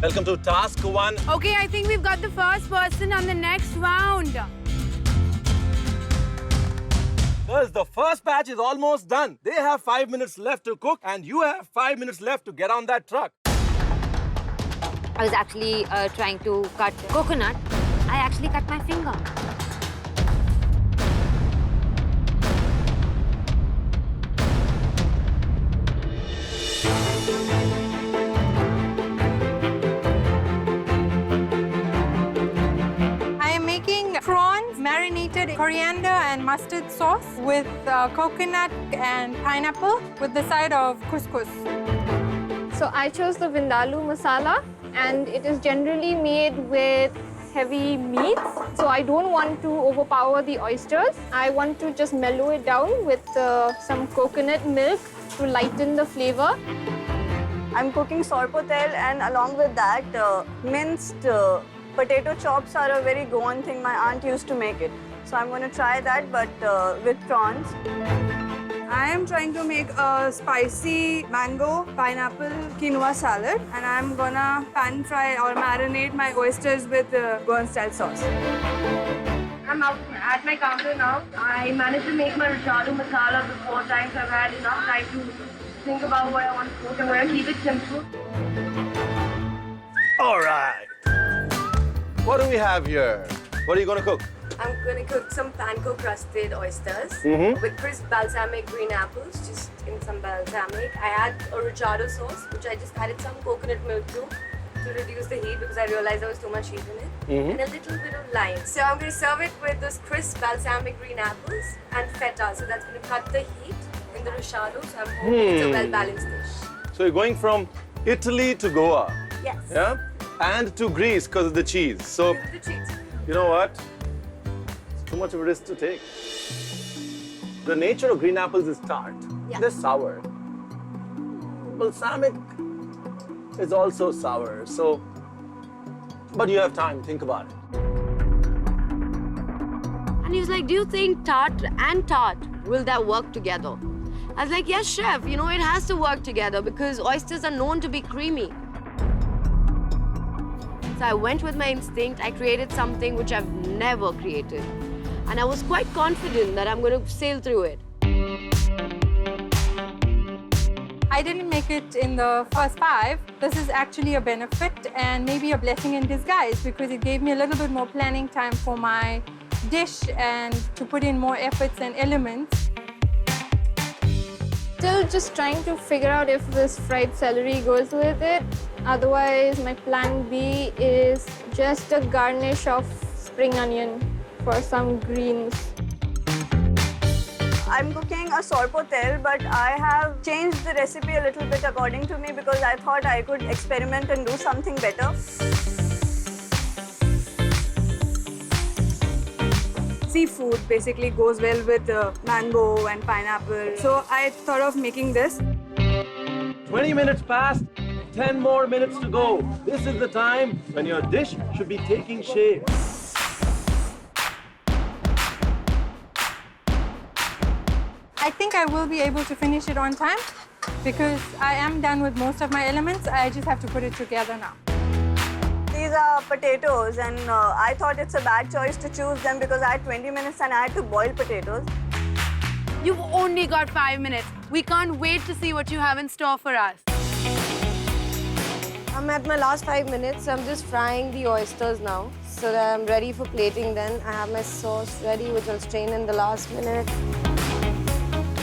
Welcome to task 1. Okay, I think we've got the first person on the next round. Girls, the first batch is almost done. They have 5 minutes left to cook, and you have 5 minutes left to get on that truck. I was actually trying to cut coconut. I actually cut my finger. I am making prawns, marinated coriander and mustard sauce with coconut and pineapple with the side of couscous. So I chose the vindaloo masala, and it is generally made with heavy meats. So I don't want to overpower the oysters. I want to just mellow it down with some coconut milk to lighten the flavor. I'm cooking sorpotel, and along with that, minced potato chops are a very Goan thing. My aunt used to make it. So I'm going to try that, but with prawns. I am trying to make a spicy mango pineapple quinoa salad, and I'm gonna pan fry or marinate my oysters with Goan style sauce. I'm out at my counter now. I managed to make my risotto masala before time, so I've had enough time to think about what I want to cook. I'm going to keep it simple. All right. What do we have here? What are you going to cook? I'm going to cook some Panko crusted oysters with crisp balsamic green apples, just in some balsamic. I add a risotto sauce, which I just added some coconut milk to reduce the heat because I realized there was too much heat in it. And a little bit of lime. So I'm going to serve it with those crisp balsamic green apples and feta. So that's going to cut the heat in the risotto. So I'm hoping it's a well-balanced dish. So you're going from Italy to Goa. Yes. Yeah? And to Greece because of the cheese. So, This is the cheese. you know what? It's too much of a risk to take. The nature of green apples is tart. Yeah. They're sour. Balsamic is also sour. So, but you have time. Think about it. And he was like, do you think tart and tart, will that work together? I was like, yes, chef, you know, it has to work together because oysters are known to be creamy. So I went with my instinct. I created something which I've never created. And I was quite confident that I'm going to sail through it. I didn't make it in the first 5. This is actually a benefit and maybe a blessing in disguise because it gave me a little bit more planning time for my dish and to put in more efforts and elements. Still just trying to figure out if this fried celery goes with it. Otherwise, my plan B is just a garnish of spring onion for some greens. I'm cooking a sorpotel, but I have changed the recipe a little bit according to me because I thought I could experiment and do something better. Seafood basically goes well with mango and pineapple. So I thought of making this. 20 minutes passed, 10 more minutes to go. This is the time when your dish should be taking shape. I think I will be able to finish it on time because I am done with most of my elements. I just have to put it together now. These are potatoes, and I thought it's a bad choice to choose them because I had 20 minutes and I had to boil potatoes. You've only got 5 minutes. We can't wait to see what you have in store for us. I'm at my last 5 minutes. I'm just frying the oysters now so that I'm ready for plating then. I have my sauce ready, which I'll strain in the last minute.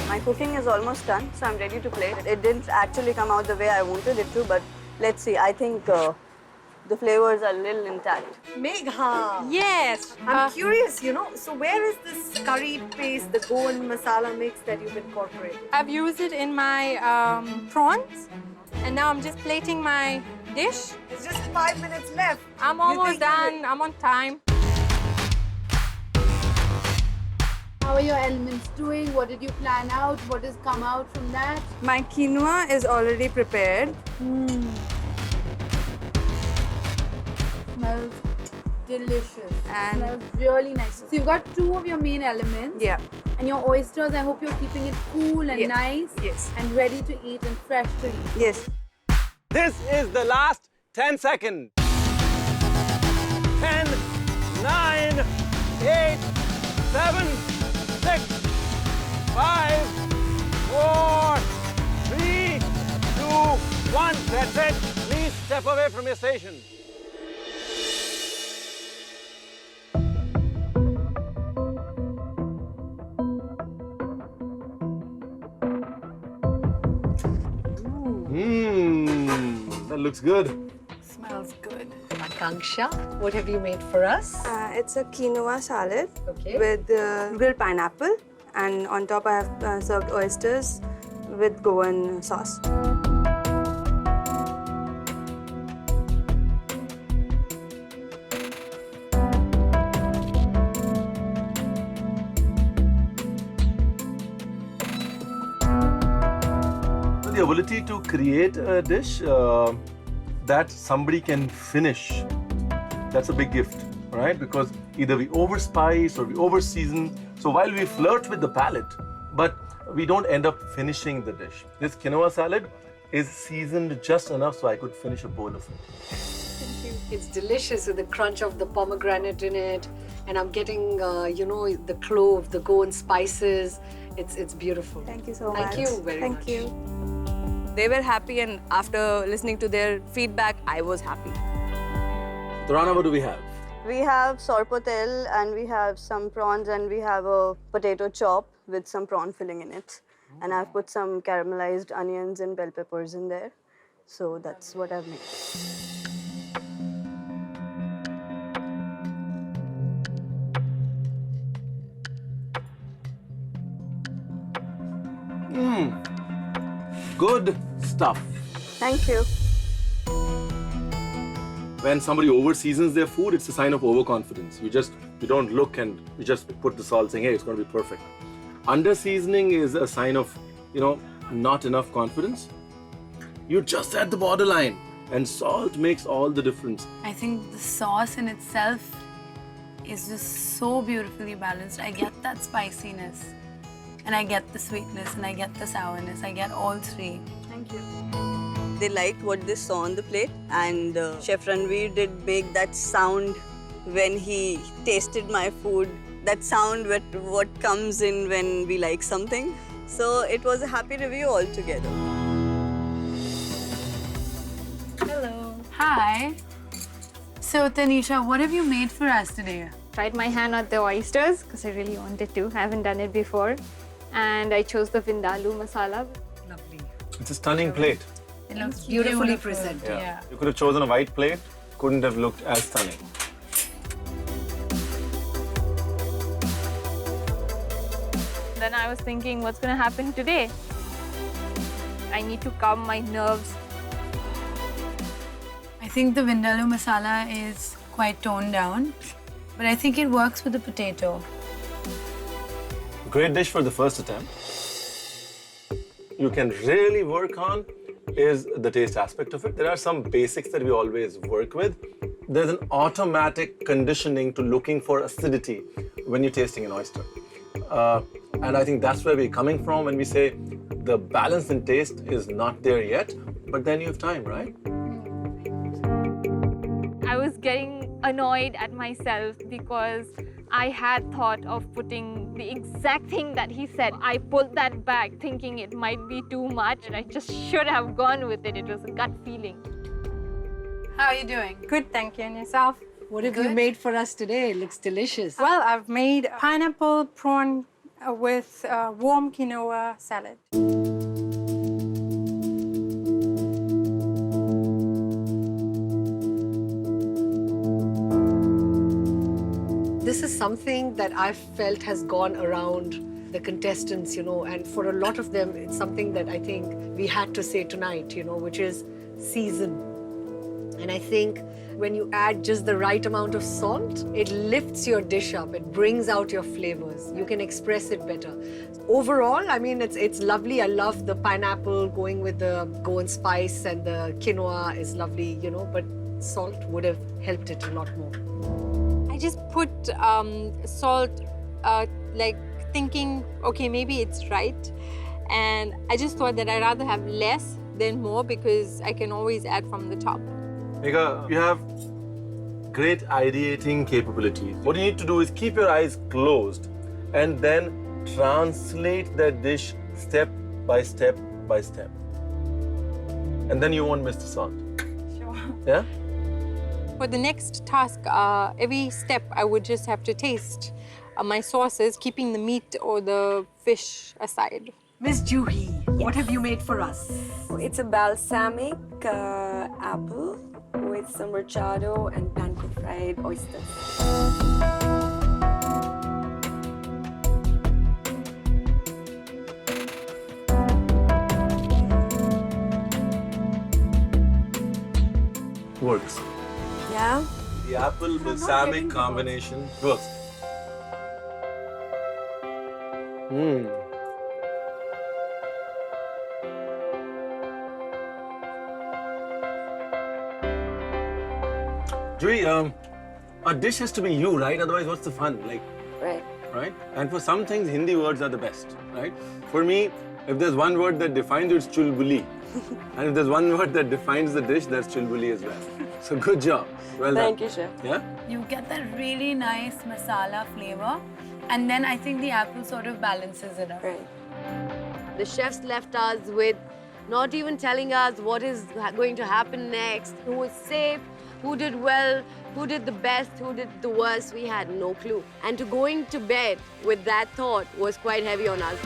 My cooking is almost done, so I'm ready to plate. It didn't actually come out the way I wanted it to, but let's see. I think the flavors are a little intact. Megha! Yes. I'm curious, you know, so where is this curry paste, the Goan masala mix that you've incorporated? I've used it in my prawns, and now I'm just plating my dish. It's just 5 minutes left. I'm almost done. I'm on time. How are your elements doing? What did you plan out? What has come out from that? My quinoa is already prepared. Smells delicious. And smells really nice. So you've got 2 of your main elements. yeah. And your oysters, I hope you're keeping it cool and Yes. nice. Yes. And ready to eat and fresh to eat. Yes. This is the last 10 seconds. 10, 9, 8, 7, 6, 5, 4, 3, 2, 1. That's it. Please step away from your station. That looks good. Smells good. Akanksha, what have you made for us? It's a quinoa salad Okay. with grilled pineapple, and on top I have served oysters with Goan sauce. The ability to create a dish that somebody can finish, that's a big gift, right? Because either we overspice or we overseason. So while we flirt with the palate, but we don't end up finishing the dish. This quinoa salad is seasoned just enough so I could finish a bowl of it. It's delicious with the crunch of the pomegranate in it, and I'm getting, the clove, the Goan spices. It's beautiful. Thank you so Thank much. you very much. Thank you. They were happy, and after listening to their feedback, I was happy. Tarana, what do we have? We have sorpotel, and we have some prawns, and we have a potato chop with some prawn filling in it. And I've put some caramelized onions and bell peppers in there. So that's what I've made. Good stuff. Thank you. When somebody over seasons their food, it's a sign of overconfidence. You don't look and you just put the salt saying, hey, it's going to be perfect. Under seasoning is a sign of, not enough confidence. You're just at the borderline, and salt makes all the difference. I think the sauce in itself is just so beautifully balanced. I get that spiciness, and I get the sweetness, and I get the sourness. I get all three. Thank you. They liked what they saw on the plate, and Chef Ranveer did make that sound when he tasted my food. That sound with what comes in when we like something. So it was a happy review altogether. Hello. Hi. So, Tanisha, what have you made for us today? Tried my hand at the oysters because I really wanted to. I haven't done it before. And I chose the vindaloo masala. Lovely. It's a stunning plate. It looks Beautifully beautiful. presented. Yeah. You could have chosen a white plate, couldn't have looked as stunning. Then I was thinking, what's going to happen today? I need to calm my nerves. I think the vindaloo masala is quite toned down, but I think it works with the potato. Great dish for the first attempt. You can really work on is the taste aspect of it. There are some basics that we always work with. There's an automatic conditioning to looking for acidity when you're tasting an oyster. And I think that's where we're coming from when we say the balance in taste is not there yet, but then you have time, right? I was getting annoyed at myself because I had thought of putting the exact thing that he said. I pulled that back thinking it might be too much, and I just should have gone with it. It was a gut feeling. How are you doing? Good, thank you. And yourself? What have you made for us today? It looks delicious. Well, I've made pineapple prawn with warm quinoa salad. This is something that I've felt has gone around the contestants, and for a lot of them, it's something that I think we had to say tonight, which is season. And I think when you add just the right amount of salt, it lifts your dish up, it brings out your flavors. You can express it better. Overall, I mean, it's lovely. I love the pineapple going with the Goan spice, and the quinoa is lovely, but salt would have helped it a lot more. I just put salt, thinking, okay, maybe it's right. And I just thought that I'd rather have less than more because I can always add from the top. Megha, you have great ideating capabilities. What you need to do is keep your eyes closed and then translate that dish step by step by step. And then you won't miss the salt. Sure. Yeah? For the next task, every step I would just have to taste my sauces, keeping the meat or the fish aside. Miss Juhi, what have you made for us? It's a balsamic apple with some rachado and panko fried oysters. Works. Yeah? The apple balsamic combination works. Juhi, a dish has to be you, right? Otherwise, what's the fun? Like, Right. right? And for some things, Hindi words are the best, right? For me, if there's one word that defines you, it's chulbuli. And if there's one word that defines the dish, that's chulbuli as well. So good job. Well done. Thank you, Chef. Yeah? You get that really nice masala flavor, and then I think the apple sort of balances it out. Right. The chefs left us with not even telling us what is going to happen next, who was safe, who did well, who did the best, who did the worst. We had no clue. And to going to bed with that thought was quite heavy on us.